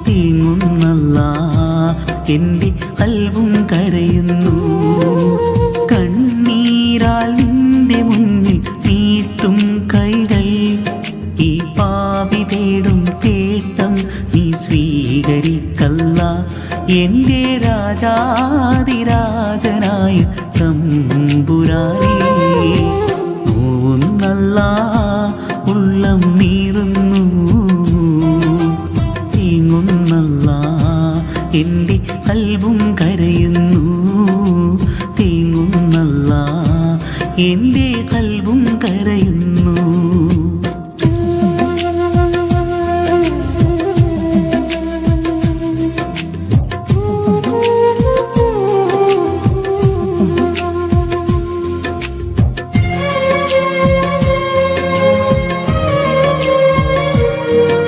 തീങ്ങുന്നല്ലാ എൻ്റെ കൽബും കരയുന്നു. കണ്ണീരാൽ നിന്റെ മുന്നിൽ നീട്ടും കൈകൾ, ഈ പാപി തേടും തേട്ടം നീ സ്വീകരിക്കല്ല. എൻ്റെ രാജാതിരാജനായ തമ്പുരാനേ, നോവുന്നല്ലാ ഉള്ളം